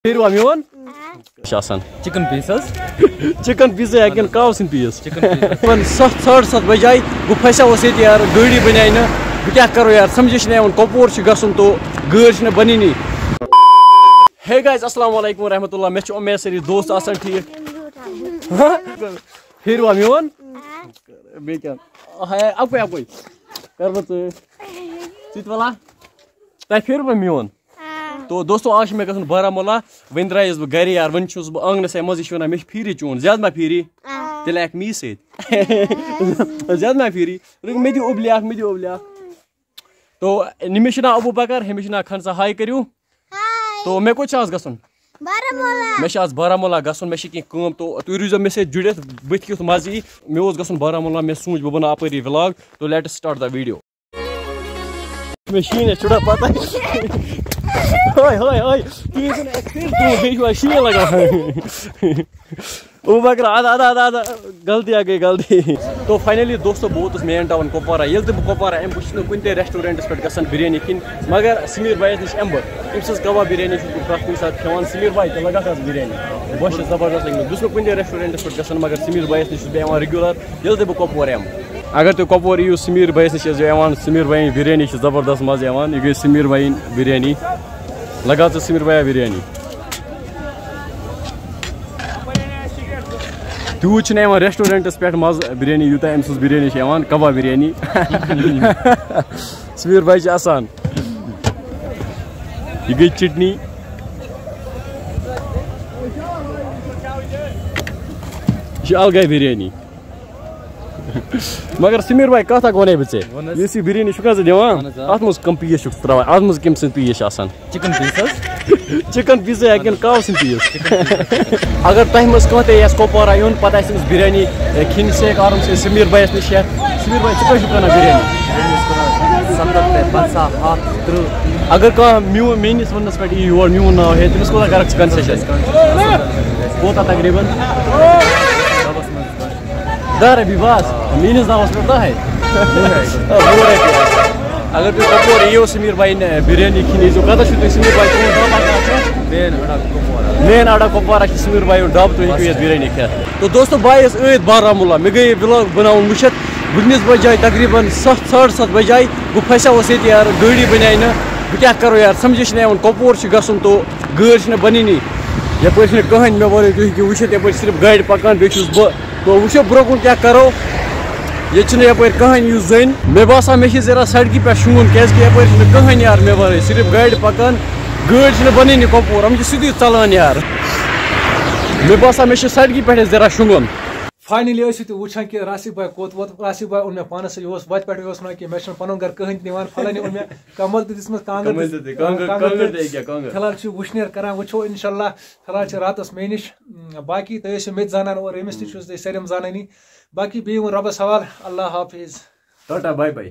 Pheru amion? Shasan. Chicken pieces. Chicken pieces I can cow sin piece. Chicken pieces. When 7:30 bajai, bu phaisa was it yaar gadi banai na. Bu kya karo yaar samjhish nahi on kopor chi gasun to gadi na bani ni. Hey guys, assalamu alaikum wa rahmatullah. Mech ummid sari dost asan theek. Pheru amion? Bacon. Hey, apoi. Karbat. Sitwala. Tai pheru amion. تو دوستو آج میں گژھُن بارہمولہ وۄنۍ درٛایس بہٕ گرِ یار وۄنۍ چھُس بہٕ آنگنسٕے منٛز یہِ چھُ ونان مےٚ چھُ پھیٖرِ چون زیادٕ ما پھیٖری تیٚلہِ ہٮ۪کہِ می سۭتۍ زیادٕ ما پھیٖری مےٚ دِ اوٚبلہِ اکھ تو نٔمِس چھُ ناو ابوٗ بکر ہیٚمِس چھُ ناو خنسا ہاے کٔرِو تو مےٚ کوٚت چھُ آز گژھُن مےٚ چھُ آز بارہمولہ گژھُن مےٚ چھِ کینٛہہ کٲم تو تُہۍ روٗزیو مےٚ سۭتۍ جُڑِتھ بٕتھِ کیُتھ مزٕ یی مےٚ اوس گژھُن بارہمولہ مےٚ سوٗنٛچ بہٕ بناو اپٲری ولاگ تو لیٹس سٹارٹ د ویٖڈیو مےٚ شیٖن چُڑا پتہ شیٖن لگان ابوٗ بکر آدھا غلطی آ گئی غلطی تو فائنلی دوستو بہٕ ووتُس مین ٹاوُن کپوارہ ییٚلہِ تہِ بہٕ کپوارہ یِمہٕ بہٕ چھُس نہٕ کُنہِ تہِ ریسٹورنٹس پٮ۪ٹھ گژھان بِریانی کھیٚنۍ مگر سمیٖر بھایَس نِش یِمہٕ بہٕ أمۍ سٕنٛز کباب بِریانی چھُس بہٕ پرٛٮ۪تھ کُنہِ ساتہٕ کھٮ۪وان سمیٖر بھاے ژٕ لگاکھ حظ بِریانی بہٕ چھُس زبردست لٔگمٕژ بہٕ چھُس نہٕ کُنہِ تہِ ریسٹورنٹس پٮ۪ٹھ گژھان مگر سمیٖر بھایَس نِش چھُس بہٕ یِوان ریگیوٗلر ییٚلہِ تہِ بہٕ کپوور یِمہٕ اگر تُہۍ کپوور یِیِو سمیٖر بھایَس نِش ٲسۍزیو یِوان سمیٖر بھایِن بِریانی چھِ زبردست مزٕ یِوان یہِ گٔے سمیٖر بھایِن بِریانی لگا ژٕ سمیٖر بھایا بِریانی تیوٗت چھُنہٕ یِوان ریسٹورنٹس پٮ۪ٹھ مزٕ بِریانی یوٗتاہ أمۍ سٕنٛز بِریانی چھِ یِوان کباب بِریانی سمیٖر بھاے چھِ آسان یہِ گٔے چٹنی یہِ چھِ الگے بِریانی مگر سمیٖر بھاے کتھ اکھ ونے بہٕ ژےٚ یُس یہِ بِریانی چھُکھ حظ ژٕ دِوان اتھ منٛز کٕم پیٖس چھُکھ ژٕ تراوان اتھ منٛز کٔمۍ سٕنٛدۍ پیٖس چھِ آسان چکن پیٖزا ہٮ۪کن کاو سٕنٛدۍ پیٖس اگر تۄہہِ منٛز کانٛہہ تہِ یژھِ کپوارہ یُن پتہٕ آسہِ أمِس بِریانی کھٮ۪نہِ سُہ ہٮ۪کہِ آرام سان سمیٖر بھایَس نِش یتھ سمیٖر بھاے ژٕ کٔہۍ چھُکھ کٕنان بِریانی اگر کانٛہہ میٲنِس وننس پٮ۪ٹھ یی یور میون ناو ہیٚیہِ تٔمِس کوتاہ کرکھ ژٕ کنسیشن کوتاہ تقریٖبن 10 رۄپیہِ بس میٲنِس ناوس پٮ۪ٹھ 10 اگر تُہۍ کپوور یِیِو سمیٖر بھایِن بِریانی کھٮ۪نہِ ییٖزیو کتٮ۪تھ چھُو تُہۍ سمیٖر بھاے مین اڈا کپوارہ چھُ سمیٖر بھاے ہُنٛد ڈب تُہۍ ہیٚکِو یتھ بِریانی کھٮ۪تھ تو دوستو بھاے ٲسۍ ٲدۍ بارہمولہ مےٚ گٔے یہِ ولاگ بناوُن وٕچھِتھ وٕنکٮ۪نس بجاے تقریٖبن 7:30 بجاے بہٕ پھسیوس ییٚتہِ یار گٲڑی بنے نہٕ بہٕ کیاہ کرو یار سمجھے چھُنہٕ یِوان کپوور چھُ گژھُن تو گٲڑۍ چھنہٕ بنٲنی یپٲرۍ چھنہٕ کٕہٕنۍ مےٚ ورٲے تُہۍ ہیٚکِو وٕچھِتھ یپٲرۍ صرف گاڑِ پکان بیٚیہِ چھُس بہٕ تو وٕچھو برونٛہہ کُن کیاہ کرو ییٚتہِ چھُنہٕ یپٲرۍ کٕہٕنۍ یُس زٔنۍ مےٚ باسان مےٚ چھِ ذرا سڑکہِ پٮ۪ٹھ شوٗن کیازکہِ یپٲرۍ چھُنہٕ کٕہٕنۍ یار مےٚ ورٲے صرف گاڑِ پکان گٲڑۍ چھنہٕ بنٲنی کپوور یِم چھِ سیٚودُے ژلان یار مےٚ باسان مےٚ چھِ سڑکہِ پٮ۪ٹھ ذرا شۄنٛگُن فائنلی ٲسِو تُہۍ وٕچھان کہِ راسِک بھاے کوٚت ووت راسِک بھاے اوٚن مےٚ پانس سۭتۍ یہِ اوس وتہِ پٮ۪ٹھٕے اوس ونان کہِ مےٚ چھُنہٕ پنُن گرٕ کٕہٕنۍ تہِ نِوان فلٲنی اوٚن مےٚ کمل تہِ دِژمٕژ کانٛگٕر فِلحال چھُ وٕشنیر کران وٕچھو انشاءاللہ فِلحال چھِ راتس مےٚ نِش باقٕے تُہۍ ٲسِو مےٚ تہِ زانان اور أمِس تہِ چھُس تُہۍ سٲلِم زانٲنی باقٕے بیٚیہِ ووٚن رۄبس حوال اللہ حافظ ٹاٹا باے باے